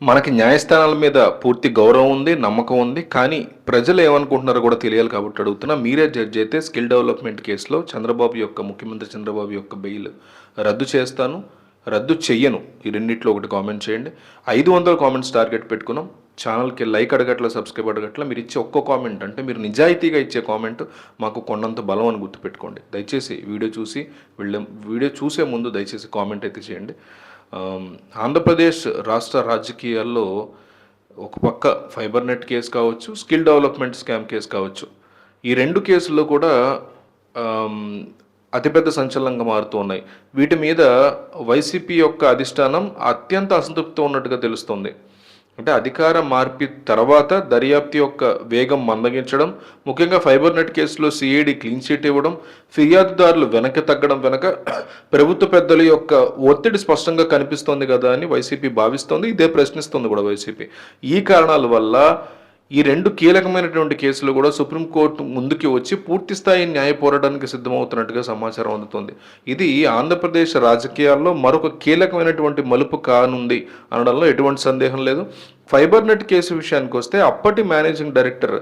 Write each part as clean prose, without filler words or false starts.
మనకి న్యాయస్థానాల మీద పూర్తి గౌరవం ఉంది, నమ్మకం ఉంది. కానీ ప్రజలు ఏమనుకుంటున్నారో కూడా తెలియాలి కాబట్టి అడుగుతున్నా. మీరే జడ్జ్ అయితే స్కిల్ డెవలప్‌మెంట్ కేసులో ముఖ్యమంత్రి చంద్రబాబు యొక్క బెయిల్ రద్దు చేస్తాను, రద్దు చెయ్యను. ఈ రెండిట్లో ఒకటి కామెంట్ చేయండి. 500 కామెంట్స్ టార్గెట్ పెట్టుకున్నాం. ఛానల్‌కి లైక్ అడగట్ల, సబ్స్క్రైబ్ అడగట్ల. మీరు ఇచ్చే ఒక్కో కామెంట్ అంటే మీరు నిజాయితీగా ఇచ్చే కామెంట్ మాకు కొండంత బలం అని గుర్తుపెట్టుకోండి. దయచేసి వీడియో చూసే ముందు దయచేసి కామెంట్ అయితే చేయండి. ఆంధ్రప్రదేశ్ రాష్ట్ర రాజకీయాల్లో ఒక పక్క ఫైబర్ నెట్ కేసు కావచ్చు, స్కిల్ డెవలప్మెంట్ స్కామ్ కేసు కావచ్చు, ఈ రెండు కేసుల్లో కూడా అతిపెద్ద సంచలనంగా మారుతూ ఉన్నాయి. వీటి మీద వైసీపీ యొక్క అధిష్టానం అత్యంత అసంతృప్తితో ఉన్నట్టుగా తెలుస్తుంది. అంటే అధికార మార్పు తర్వాత దర్యాప్తు యొక్క వేగం మందగించడం, ముఖ్యంగా ఫైబర్ నెట్ కేసులో సిఐడి క్లీన్ చిట్ ఇవ్వడం, ఫిర్యాదుదారులు వెనక్కి తగ్గడం వెనక ప్రభుత్వ పెద్దల యొక్క ఒత్తిడి స్పష్టంగా కనిపిస్తోంది కదా అని వైసీపీ భావిస్తోంది. ఇదే ప్రశ్నిస్తుంది కూడా వైసీపీ. ఈ కారణాల వల్ల ఈ రెండు కీలకమైనటువంటి కేసులు కూడా సుప్రీంకోర్టు ముందుకి వచ్చి పూర్తి స్థాయి న్యాయ పోరాటానికి సిద్ధమవుతున్నట్టుగా సమాచారం అందుతుంది. ఇది ఆంధ్రప్రదేశ్ రాజకీయాల్లో మరొక కీలకమైనటువంటి మలుపు కానుంది అనడంలో ఎటువంటి సందేహం లేదు. ఫైబర్ నెట్ కేసు విషయానికి వస్తే అప్పటి మేనేజింగ్ డైరెక్టర్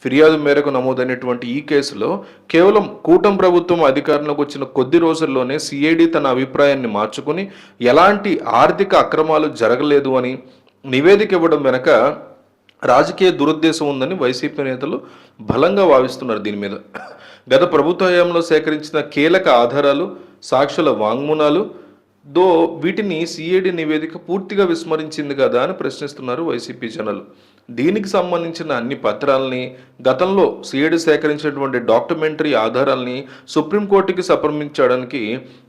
ఫిర్యాదు మేరకు నమోదైనటువంటి ఈ కేసులో కేవలం కూటమి ప్రభుత్వం అధికారంలోకి వచ్చిన కొద్ది రోజుల్లోనే సిఐడి తన అభిప్రాయాన్ని మార్చుకుని ఎలాంటి ఆర్థిక అక్రమాలు జరగలేదు అని నివేదిక ఇవ్వడం వెనక రాజకీయ దురుద్దేశం ఉందని వైసీపీ నేతలు బలంగా భావిస్తున్నారు. దీని మీద గత ప్రభుత్వ హయాంలో సేకరించిన కీలక ఆధారాలు, సాక్షుల వాంగ్మూలాలు వీటిని సిఐడి నివేదిక పూర్తిగా విస్మరించింది కదా అని ప్రశ్నిస్తున్నారు వైసీపీ జనాలు. దీనికి సంబంధించిన అన్ని పత్రాలని, గతంలో సిఐడి సేకరించినటువంటి డాక్యుమెంటరీ ఆధారాలని సుప్రీంకోర్టుకి సమర్పించడానికి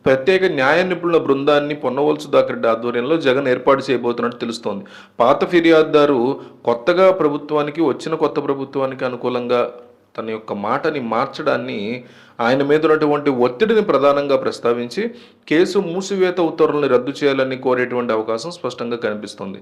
ప్రత్యేక న్యాయ నిపుణుల బృందాన్ని పొన్నవోలు సుధాకర్ రెడ్డి ఆధ్వర్యంలో జగన్ ఏర్పాటు చేయబోతున్నట్టు తెలుస్తోంది. పాత ఫిర్యాదుదారు కొత్త ప్రభుత్వానికి అనుకూలంగా తన యొక్క మాటని మార్చడాన్ని, ఆయన మీద ఉన్నటువంటి ఒత్తిడిని ప్రధానంగా ప్రస్తావించి కేసు మూసివేత ఉత్తర్వులను రద్దు చేయాలని కోరేటువంటి అవకాశం స్పష్టంగా కనిపిస్తుంది.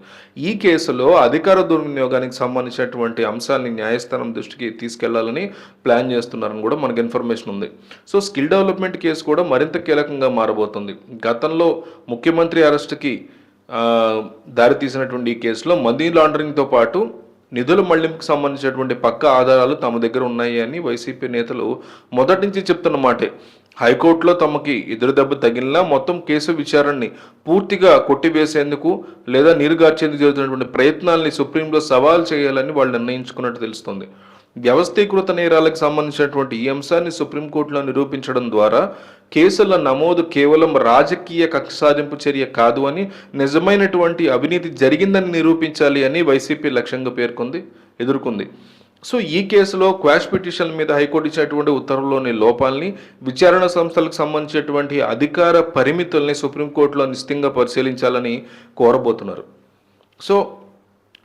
ఈ కేసులో అధికార దుర్వినియోగానికి సంబంధించినటువంటి అంశాన్ని న్యాయస్థానం దృష్టికి తీసుకెళ్లాలని ప్లాన్ చేస్తున్నారని కూడా మనకు ఇన్ఫర్మేషన్ ఉంది. సో స్కిల్ డెవలప్మెంట్ కేసు కూడా మరింత కీలకంగా మారబోతుంది. గతంలో ముఖ్యమంత్రి అరెస్టుకి దారితీసినటువంటి ఈ కేసులో మనీ లాండరింగ్తో పాటు నిధుల మళ్లింపుకు సంబంధించినటువంటి పక్కా ఆధారాలు తమ దగ్గర ఉన్నాయి అని వైసీపీ నేతలు మొదటి నుంచి చెప్తున్న మాటే. హైకోర్టులో తమకి ఎదురు దెబ్బ తగిలినా మొత్తం కేసు విచారణని పూర్తిగా కొట్టివేసేందుకు లేదా నీరుగార్చేందుకు జరుగుతున్నటువంటి ప్రయత్నాల్ని సుప్రీంలో సవాల్ చేయాలని వాళ్ళు నిర్ణయించుకున్నట్టు తెలుస్తుంది. వ్యవస్థీకృత నేరాలకు సంబంధించినటువంటి ఈ అంశాన్ని సుప్రీంకోర్టులో నిరూపించడం ద్వారా కేసుల నమోదు కేవలం రాజకీయ కక్ష సాధింపు చర్య కాదు అని, నిజమైనటువంటి అవినీతి జరిగిందని నిరూపించాలి అని వైసీపీ లక్ష్యంగా ఎదుర్కొంది. సో ఈ కేసులో క్వాష్ పిటిషన్ల మీద హైకోర్టు ఇచ్చినటువంటి ఉత్తర్వుల్లోని లోపాలని, విచారణ సంస్థలకు సంబంధించినటువంటి అధికార పరిమితుల్ని సుప్రీంకోర్టులో నిశ్చితంగా పరిశీలించాలని కోరబోతున్నారు. సో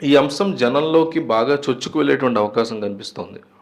ఈ అంశం జనంలోకి బాగా చొచ్చుకు వెళ్ళేటువంటి అవకాశం కనిపిస్తోంది.